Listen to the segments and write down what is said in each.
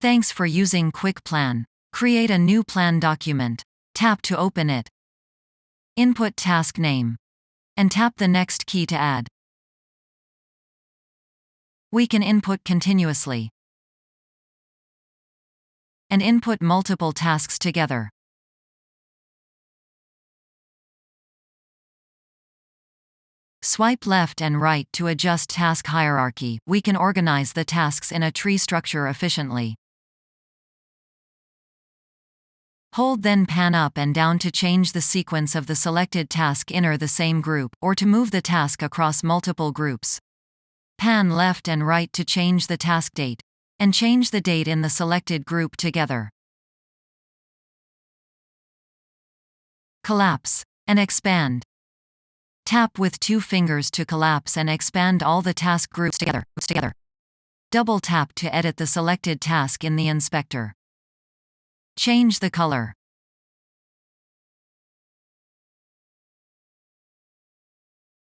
Thanks for using QuickPlan. Create a new plan document. Tap to open it. Input task name. And tap the next key to add. We can input continuously and input multiple tasks together. Swipe left and right to adjust task hierarchy. We can organize the tasks in a tree structure efficiently. Hold then pan up and down to change the sequence of the selected task in the same group, or to move the task across multiple groups. Pan left and right to change the task date, and change the date in the selected group together. Collapse and expand. Tap with 2 fingers to collapse and expand all the task groups together. Double tap to edit the selected task in the inspector. Change the color.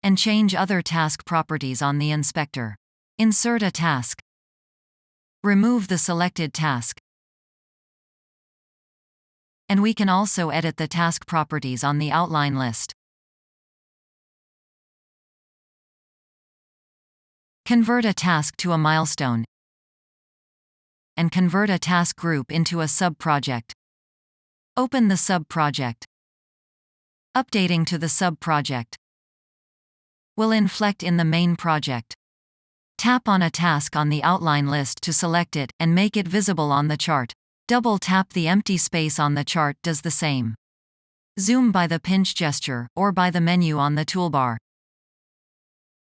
And change other task properties on the inspector. Insert a task. Remove the selected task. And we can also edit the task properties on the outline list. Convert a task to a milestone. And convert a task group into a sub-project. Open the sub-project. Updating to the sub-project will inflect in the main project. Tap on a task on the outline list to select it, and make it visible on the chart. Double tap the empty space on the chart does the same. Zoom by the pinch gesture, or by the menu on the toolbar.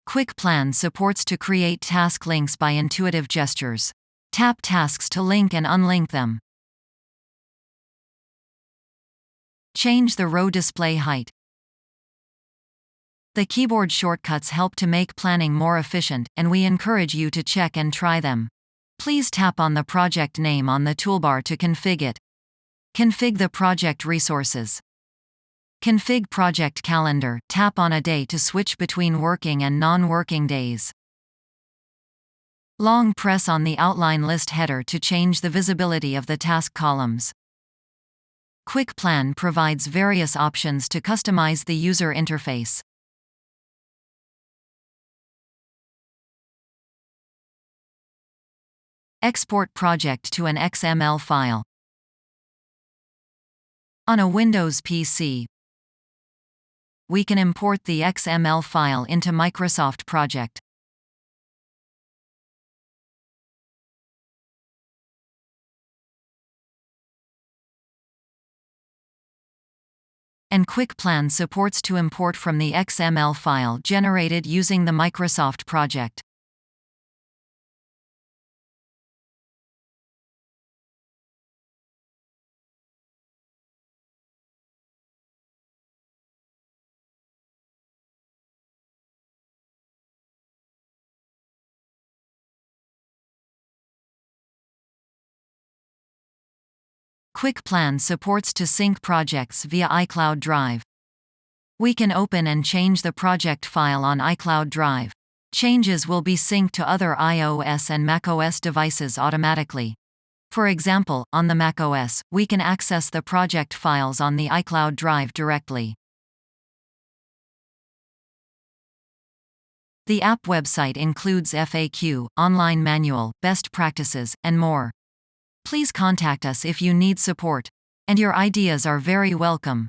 QuickPlan supports to create task links by intuitive gestures. Tap tasks to link and unlink them. Change the row display height. The keyboard shortcuts help to make planning more efficient, and we encourage you to check and try them. Please tap on the project name on the toolbar to config it. Config the project resources. Config project calendar. Tap on a day to switch between working and non-working days. Long press on the outline list header to change the visibility of the task columns. QuickPlan provides various options to customize the user interface. Export project to an XML file. On a Windows PC, we can import the XML file into Microsoft Project. And QuickPlan supports to import from the XML file generated using the Microsoft Project. QuickPlan supports to sync projects via iCloud Drive. We can open and change the project file on iCloud Drive. Changes will be synced to other iOS and macOS devices automatically. For example, on the macOS, we can access the project files on the iCloud Drive directly. The app website includes FAQ, online manual, best practices, and more. Please contact us if you need support. And your ideas are very welcome.